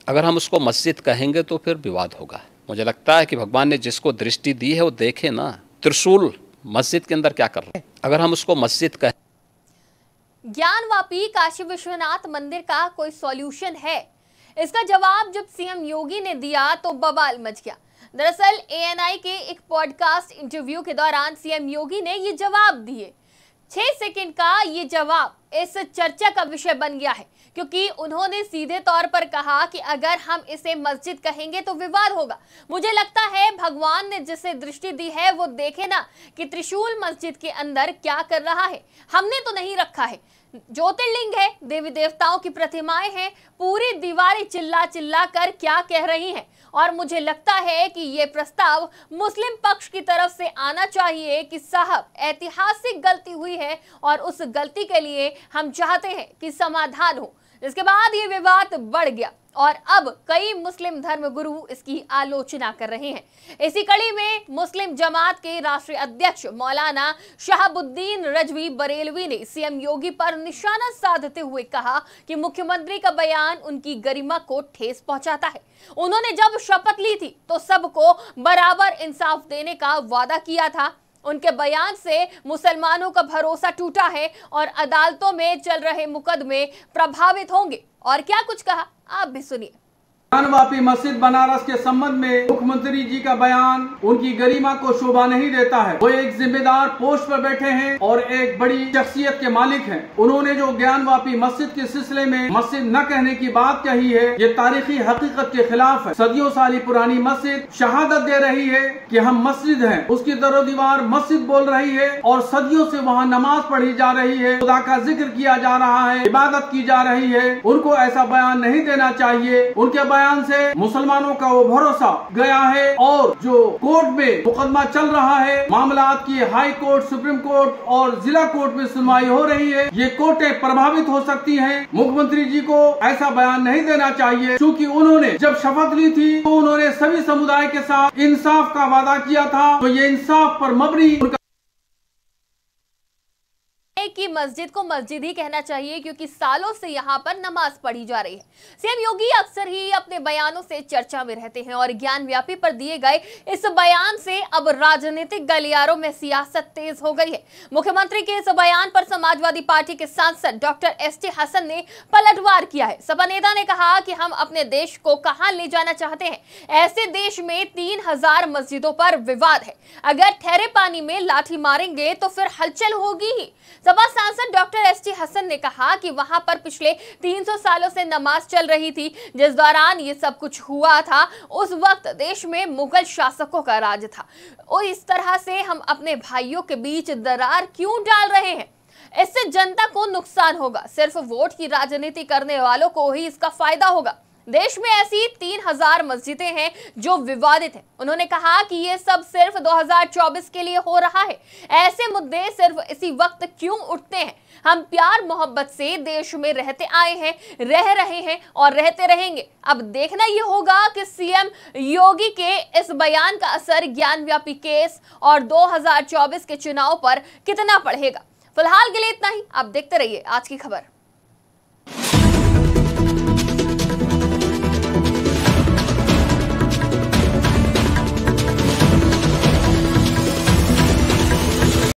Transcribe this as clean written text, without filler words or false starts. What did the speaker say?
अगर हम उसको मस्जिद कहेंगे तो फिर विवाद होगा। मुझे लगता है कि भगवान ने जिसको दृष्टि दी है वो देखे ना, त्रिशूल मस्जिद के अंदर क्या कर रहा है। अगर हम उसको मस्जिद कहें। ज्ञानवापी काशी विश्वनाथ मंदिर का कोई सॉल्यूशन है? इसका जवाब जब सीएम योगी ने दिया तो बवाल मच गया। दरअसल एएनआई के एक पॉडकास्ट इंटरव्यू के दौरान सीएम योगी ने ये जवाब दिए। 6 सेकंड का ये जवाब इस चर्चा का विषय बन गया है, क्योंकि उन्होंने सीधे तौर पर कहा कि अगर हम इसे मस्जिद कहेंगे तो विवाद होगा। मुझे लगता है भगवान ने जिसे दृष्टि दी है वो देखे ना कि त्रिशूल मस्जिद के अंदर क्या कर रहा है। हमने तो नहीं रखा है। ज्योतिर्लिंग है, देवी देवताओं की प्रतिमाएं हैं, पूरी दीवारें चिल्ला चिल्ला कर क्या कह रही हैं। और मुझे लगता है कि ये प्रस्ताव मुस्लिम पक्ष की तरफ से आना चाहिए कि साहब ऐतिहासिक गलती हुई है और उस गलती के लिए हम चाहते हैं कि समाधान हो। इसके बाद ये विवाद बढ़ गया और अब कई मुस्लिम धर्मगुरु इसकी आलोचना कर रहे हैं। इसी कड़ी में मुस्लिम जमात के राष्ट्रीय अध्यक्ष मौलाना शहाबुद्दीन रजवी बरेलवी ने सीएम योगी पर निशाना साधते हुए कहा कि मुख्यमंत्री का बयान उनकी गरिमा को ठेस पहुंचाता है। उन्होंने जब शपथ ली थी तो सबको बराबर इंसाफ देने का वादा किया था। उनके बयान से मुसलमानों का भरोसा टूटा है और अदालतों में चल रहे मुकदमे प्रभावित होंगे। और क्या कुछ कहा आप भी सुनिए। ज्ञानवापी मस्जिद बनारस के संबंध में मुख्यमंत्री जी का बयान उनकी गरिमा को शोभा नहीं देता है। वो एक जिम्मेदार पोस्ट पर बैठे हैं और एक बड़ी शख्सियत के मालिक हैं। उन्होंने जो ज्ञानवापी मस्जिद के सिलसिले में मस्जिद न कहने की बात कही है, ये तारीखी हकीकत के खिलाफ है। सदियों साली पुरानी मस्जिद शहादत दे रही है कि हम मस्जिद हैं। उसकी दरो दीवार मस्जिद बोल रही है और सदियों से वहाँ नमाज पढ़ी जा रही है, खुदा का जिक्र किया जा रहा है, इबादत की जा रही है। उनको ऐसा बयान नहीं देना चाहिए। उनके बयान से मुसलमानों का वो भरोसा गया है और जो कोर्ट में मुकदमा चल रहा है, मामलात की हाई कोर्ट, सुप्रीम कोर्ट और जिला कोर्ट में सुनवाई हो रही है, ये कोर्टें प्रभावित हो सकती हैं। मुख्यमंत्री जी को ऐसा बयान नहीं देना चाहिए, क्योंकि उन्होंने जब शपथ ली थी तो उन्होंने सभी समुदाय के साथ इंसाफ का वादा किया था। तो ये इंसाफ पर मबनी कि मस्जिद को मस्जिद ही कहना चाहिए, क्योंकि सालों से यहाँ पर नमाज पढ़ी जा रही है। सीएम योगी अक्सर ही अपने बयानों से चर्चा में रहते हैं और ज्ञानव्यापी पर दिए गए इस बयान से अब राजनीतिक गलियारों में सियासत तेज हो गई है। मुख्यमंत्री के इस बयान पर समाजवादी पार्टी के सांसद डॉक्टर एसटी हसन ने पलटवार किया है। सपा नेता ने कहा कि हम अपने देश को कहां ले जाना चाहते हैं। ऐसे देश में 3000 मस्जिदों पर विवाद है। अगर ठहरे पानी में लाठी मारेंगे तो फिर हलचल होगी ही। सपा सांसद डॉक्टर एसटी हसन ने कहा कि वहां पर पिछले 300 सालों से नमाज चल रही थी। जिस दौरान ये सब कुछ हुआ था उस वक्त देश में मुगल शासकों का राज था। और इस तरह से हम अपने भाइयों के बीच दरार क्यों डाल रहे हैं? इससे जनता को नुकसान होगा। सिर्फ वोट की राजनीति करने वालों को ही इसका फायदा होगा। देश में ऐसी 3000 मस्जिदें हैं जो विवादित हैं। उन्होंने कहा कि ये सब सिर्फ 2024 के लिए हो रहा है। ऐसे मुद्दे सिर्फ इसी वक्त क्यों उठते हैं? हम प्यार मोहब्बत से देश में रहते आए हैं, रह रहे हैं और रहते रहेंगे। अब देखना ये होगा कि सीएम योगी के इस बयान का असर ज्ञानव्यापी केस और 2024 के चुनाव पर कितना पड़ेगा। फिलहाल के लिए इतना ही। आप देखते रहिए आज की खबर।